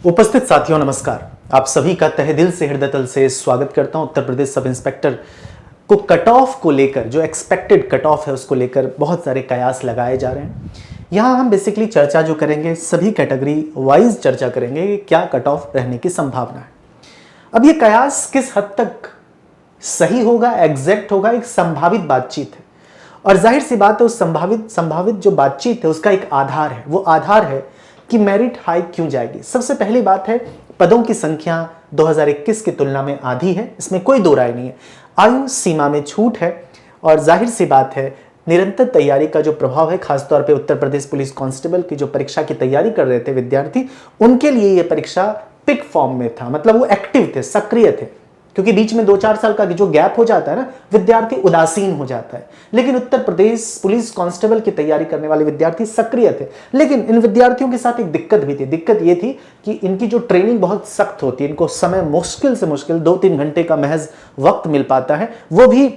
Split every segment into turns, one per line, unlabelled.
उपस्थित साथियों नमस्कार। आप सभी का तहे दिल से हृदय तल से स्वागत करता हूं। उत्तर प्रदेश सब इंस्पेक्टर को कट ऑफ को लेकर जो एक्सपेक्टेड कट ऑफ है उसको लेकर बहुत सारे कयास लगाए जा रहे हैं। यहां हम बेसिकली चर्चा जो करेंगे सभी कैटेगरी वाइज चर्चा करेंगे कि क्या कट ऑफ रहने की संभावना है। अब ये कयास किस हद तक सही होगा, एग्जैक्ट होगा, एक संभावित बातचीत है और जाहिर सी बात है उस संभावित जो बातचीत है उसका एक आधार है। वो आधार है कि मेरिट हाइक क्यों जाएगी। सबसे पहली बात है पदों की संख्या 2021 की तुलना में आधी है, इसमें कोई दो राय नहीं है। आयु सीमा में छूट है और जाहिर सी बात है निरंतर तैयारी का जो प्रभाव है, खासतौर पे उत्तर प्रदेश पुलिस कांस्टेबल की जो परीक्षा की तैयारी कर रहे थे विद्यार्थी, उनके लिए यह परीक्षा पिक फॉर्म में था, मतलब वो एक्टिव थे, सक्रिय थे। क्योंकि बीच में 2-4 साल का जो गैप हो जाता है ना, विद्यार्थी उदासीन हो जाता है। लेकिन उत्तर प्रदेश पुलिस कांस्टेबल की तैयारी करने वाले विद्यार्थी सक्रिय थे। लेकिन इन विद्यार्थियों के साथ एक दिक्कत भी थी। दिक्कत ये थी कि इनकी जो ट्रेनिंग बहुत सख्त होती है, इनको समय मुश्किल से मुश्किल 2-3 घंटे का महज वक्त मिल पाता है, वो भी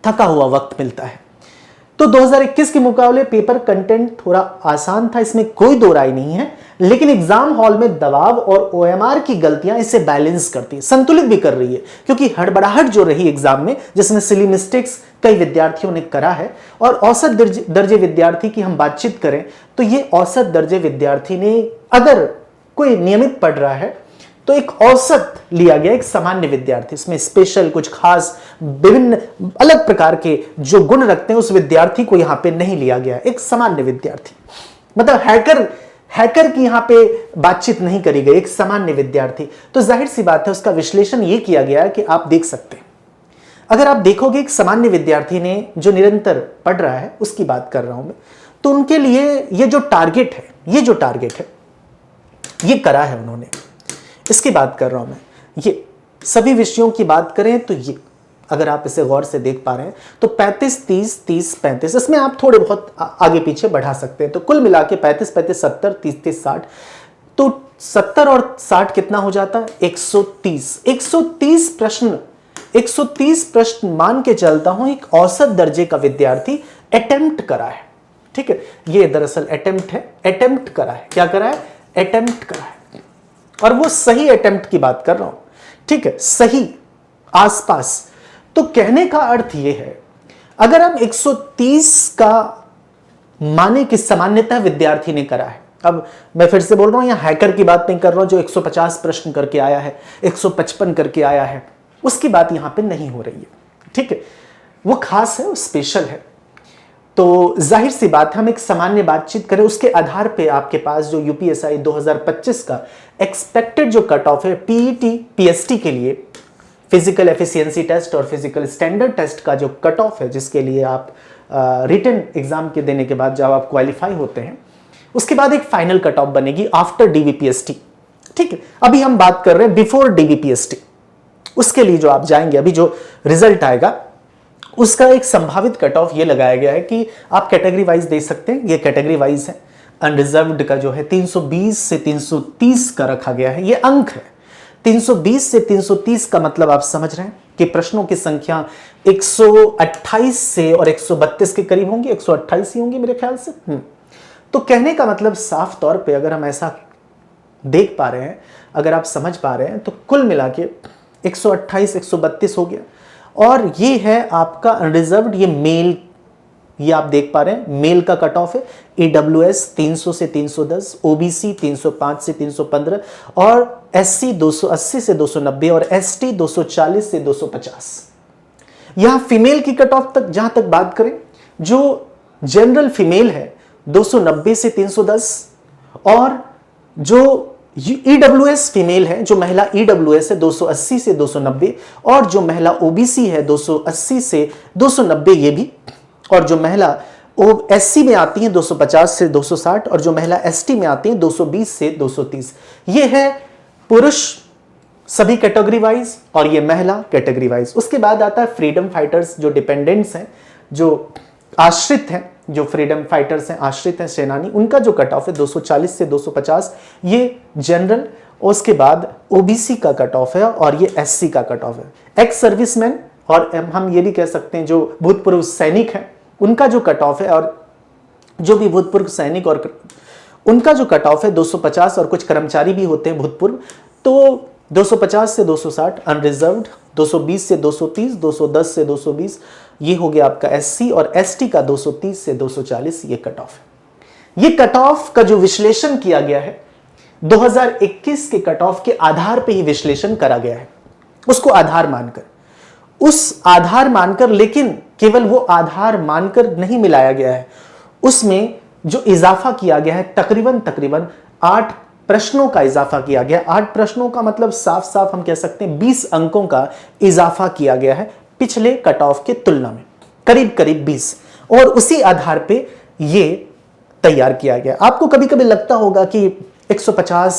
थका हुआ वक्त मिलता है। तो 2021 के मुकाबले पेपर कंटेंट थोड़ा आसान था, इसमें कोई दो राय नहीं है। लेकिन एग्जाम हॉल में दबाव और ओएमआर की गलतियां इसे बैलेंस करती है, संतुलित भी कर रही है। क्योंकि हड़बड़ाहट जो रही एग्जाम में, जिसमें सिली मिस्टेक्स कई विद्यार्थियों ने करा है, और औसत दर्जे विद्यार्थी की हम बातचीत करें तो ये औसत दर्जे विद्यार्थी ने, अगर कोई नियमित पढ़ रहा है तो एक औसत लिया गया, एक सामान्य विद्यार्थी, इसमें स्पेशल कुछ खास विभिन्न अलग प्रकार के जो गुण रखते हैं उस विद्यार्थी को यहां पे नहीं लिया गया, एक सामान्य विद्यार्थी, मतलब हैकर की यहां पे बातचीत नहीं करी गई, एक सामान्य विद्यार्थी। तो जाहिर सी बात है उसका विश्लेषण ये किया गया है कि आप देख सकते हैं, अगर आप देखोगे एक सामान्य विद्यार्थी ने जो निरंतर पढ़ रहा है उसकी बात कर रहा हूं मैं, तो उनके लिए ये जो टारगेट है ये करा है उन्होंने, इसकी बात कर रहा हूं मैं। ये सभी विषयों की बात करें तो ये, अगर आप इसे गौर से देख पा रहे हैं तो 35 30 30 35, इसमें आप थोड़े बहुत आगे पीछे बढ़ा सकते हैं। तो कुल मिला के 35 35 70 30 30 60, तो 70 और 60 कितना हो जाता है? 130। 130 प्रश्न मान के चलता हूं एक औसत दर्जे का विद्यार्थी अटेम्प्ट करा है। ठीक है, ये दरअसल अटेम्प्ट है, अटेम्प्ट करा है। क्या करा है? अटेम्प्ट करा है। और वो सही अटेम्प्ट की बात कर रहा हूं, ठीक है, सही आसपास। तो कहने का अर्थ ये है, अगर हम 130 का माने कि सामान्यतः विद्यार्थी ने करा है, अब मैं फिर से बोल रहा हूं, यहां हैकर की बात नहीं कर रहा हूं जो 150 प्रश्न करके आया है, 155 करके आया है, उसकी बात यहां पे नहीं हो रही है। ठीक है, वो खास है, वो स्पेशल है। तो जाहिर सी बात है हम एक सामान्य बातचीत करें, उसके आधार पे आपके पास जो यूपीएसआई 2025 का एक्सपेक्टेड जो कट ऑफ है पीईटी पीएसटी के लिए, फिजिकल एफिशिएंसी टेस्ट और फिजिकल स्टैंडर्ड टेस्ट का जो कट ऑफ है, जिसके लिए आप रिटन एग्जाम के देने के बाद जब आप क्वालिफाई होते हैं, उसके बाद एक फाइनल कट ऑफ बनेगी आफ्टर डीवीपीएसटी। ठीक है, अभी हम बात कर रहे हैं बिफोर डीवीपीएसटी। उसके लिए जो आप जाएंगे, अभी जो रिजल्ट आएगा उसका एक संभावित कट ऑफ ये लगाया गया है कि आप कैटेगरी वाइज दे सकते हैं। ये कैटेगरी वाइज है। अनरिजर्व्ड का जो है 320 से 330 का रखा गया है, ये अंक है। 320 से 330 का मतलब आप समझ रहे हैं कि प्रश्नों की संख्या 128 से और 132 के करीब होंगी, 128 ही होंगी मेरे ख्याल से। तो कहने का मतलब साफ तौर पे अगर हम ऐसा देख पा रहे हैं, अगर आप समझ पा रहे हैं, तो कुल मिला के 128 132 हो गया। और ये है आपका अनरिजर्व्ड, ये मेल, ये आप देख पा रहे हैं मेल का कट ऑफ है। ईडब्ल्यूएस 300 से 310, ओबीसी 305 से 315 और एससी 280 से 290 और एसटी 240 से 250। यहां फीमेल की कट ऑफ तक जहां तक बात करें, जो जनरल फीमेल है 290 से 310 और जो ईडब्ल्यूएस फीमेल है, जो महिला ईडब्ल्यूएस है 280 से 290 और जो महिला ओबीसी है 280 से 290 ये भी, और जो महिला एससी में आती हैं 250 से 260 और जो महिला एसटी में आती हैं 220 से 230। ये है पुरुष सभी कैटेगरी वाइज और ये महिला कैटेगरी वाइज। उसके बाद आता है फ्रीडम फाइटर्स, जो डिपेंडेंट्स हैं, जो आश्रित हैं, जो फ्रीडम फाइटर्स हैं, आश्रित हैं, सेनानी, उनका जो कट ऑफ है 240 से 250, ये जनरल। उसके बाद ओबीसी का कट ऑफ है और ये एससी का कट ऑफ है। एक्स सर्विसमैन और हम ये भी कह सकते हैं जो भूतपूर्व सैनिक हैं, उनका जो कट ऑफ है, और जो भी भूतपूर्व सैनिक और उनका जो कट ऑफ है 250, और कुछ कर्मचारी भी होते हैं भूतपूर्व, तो 250 से 260 अनरिजर्व्ड, 220 से 230, 210 से 220, ये हो गया आपका एससी, और एसटी का 230 से 240 ये कट ऑफ है। ये कट ऑफ का जो विश्लेषण किया गया है 2021 के कट ऑफ के आधार पे ही विश्लेषण करा गया है, उसको आधार मानकर, उस आधार मानकर, लेकिन केवल वो आधार मानकर नहीं मिलाया गया है, उसमें जो इजाफा किया गया है तकरीबन 8 प्रश्नों का इजाफा किया गया। 8 प्रश्नों का मतलब साफ साफ हम कह सकते हैं 20 अंकों का इजाफा किया गया है पिछले कट ऑफ के तुलना में, करीब 20, और उसी आधार पे ये तैयार किया गया। आपको कभी कभी लगता होगा कि 150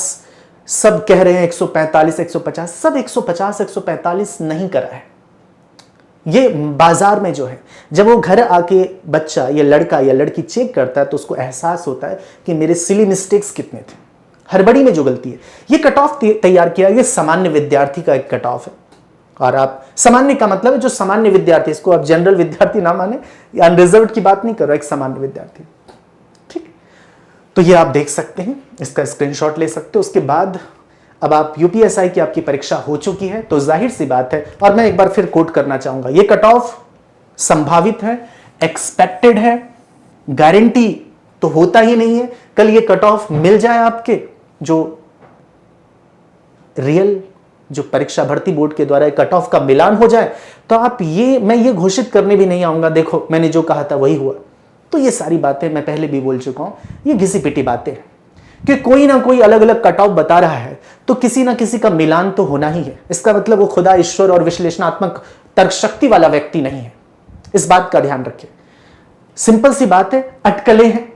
सब कह रहे हैं, 145 150, सब 150 145 नहीं करा है। ये बाजार में जो है, जब वो घर आके बच्चा या लड़का या लड़की चेक करता है तो उसको एहसास होता है कि मेरे सिली मिस्टेक्स कितने थे, हड़बड़ी में जो गलती है। ये कट ऑफ तैयार किया, ये सामान्य विद्यार्थी का एक कट ऑफ है। और आप सामान्य का मतलब है जो सामान्य विद्यार्थी, इसको आप जनरल विद्यार्थी ना माने, या अनरिजर्व्ड की बात नहीं कर रहा, एक सामान्य विद्यार्थी, ठीक। तो ये आप देख सकते हैं, इसका स्क्रीनशॉट ले सकते हो। उसके बाद अब आप यूपीएसआई की आपकी परीक्षा हो चुकी है, तो जाहिर सी बात है, और मैं एक बार फिर कोट करना चाहूंगा, ये कट ऑफ संभावित है, एक्सपेक्टेड है, गारंटी तो होता ही नहीं है। कल ये कट ऑफ मिल जाए आपके, जो रियल जो परीक्षा भर्ती बोर्ड के द्वारा कट ऑफ का मिलान हो जाए, तो आप मैं ये घोषित करने भी नहीं आऊंगा देखो मैंने जो कहा था वही हुआ। तो ये सारी बातें मैं पहले भी बोल चुका हूं, ये घिसी पिटी बातें हैं कि कोई ना कोई अलग अलग कट ऑफ बता रहा है, तो किसी ना किसी का मिलान तो होना ही है। इसका मतलब वो खुदा, ईश्वर और विश्लेषणात्मक तर्क शक्ति वाला व्यक्ति नहीं है, इस बात का ध्यान रखिए। सिंपल सी बात है, अटकलें हैं,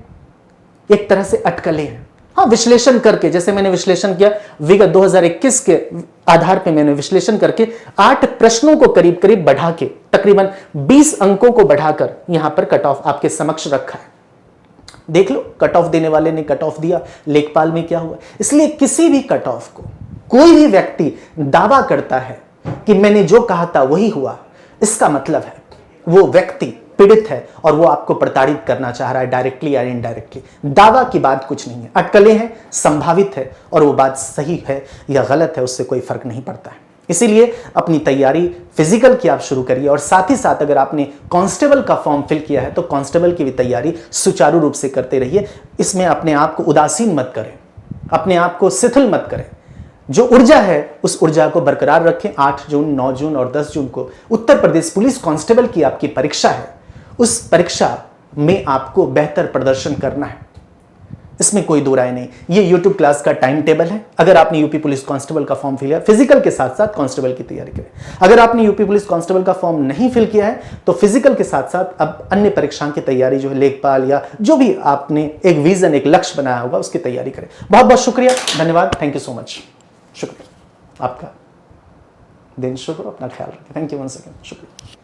एक तरह से अटकलें हैं। हाँ, विश्लेषण करके, जैसे मैंने विश्लेषण किया विगत 2021 के आधार पे, मैंने विश्लेषण करके 8 प्रश्नों को करीब बढ़ा के तकरीबन 20 अंकों को बढ़ाकर यहां पर कट ऑफ आपके समक्ष रखा है। देख लो, कट ऑफ देने वाले ने कट ऑफ दिया, लेखपाल में क्या हुआ। इसलिए किसी भी कट ऑफ को कोई भी व्यक्ति दावा करता है कि मैंने जो कहा था वही हुआ, इसका मतलब है वो व्यक्ति पीड़ित है और वो आपको प्रताड़ित करना चाह रहा है, डायरेक्टली या इनडायरेक्टली। दावा की बात कुछ नहीं है, अटकलें हैं, संभावित है, और वो बात सही है या गलत है उससे कोई फर्क नहीं पड़ता है। इसीलिए अपनी तैयारी फिजिकल की आप शुरू करिए, और साथ ही साथ अगर आपने कांस्टेबल का फॉर्म फिल किया है तो कांस्टेबल की भी तैयारी सुचारू रूप से करते रहिए। इसमें अपने आप को उदासीन मत करें, अपने आप को शिथिल मत करें। जो ऊर्जा है उस ऊर्जा को बरकरार रखें। 8 जून, 9 जून और 10 जून को उत्तर प्रदेश पुलिस कांस्टेबल की आपकी परीक्षा है, उस परीक्षा में आपको बेहतर प्रदर्शन करना है, इसमें कोई दो राय नहीं। ये YouTube क्लास का टाइम टेबल है। अगर आपने यूपी पुलिस कांस्टेबल का फॉर्म फिल किया, फिजिकल के साथ साथ कांस्टेबल की तैयारी करें। अगर आपने यूपी पुलिस कांस्टेबल का फॉर्म नहीं फिल किया है तो फिजिकल के साथ साथ अब अन्य परीक्षाओं की तैयारी जो है, लेखपाल या जो भी आपने एक विजन, एक लक्ष्य बनाया होगा, उसकी तैयारी करें। बहुत बहुत शुक्रिया, धन्यवाद, थैंक यू सो मच। शुक्रिया, आपका दिन शुभ हो, अपना ख्याल रखें। थैंक यू वंस अगेन, शुक्रिया।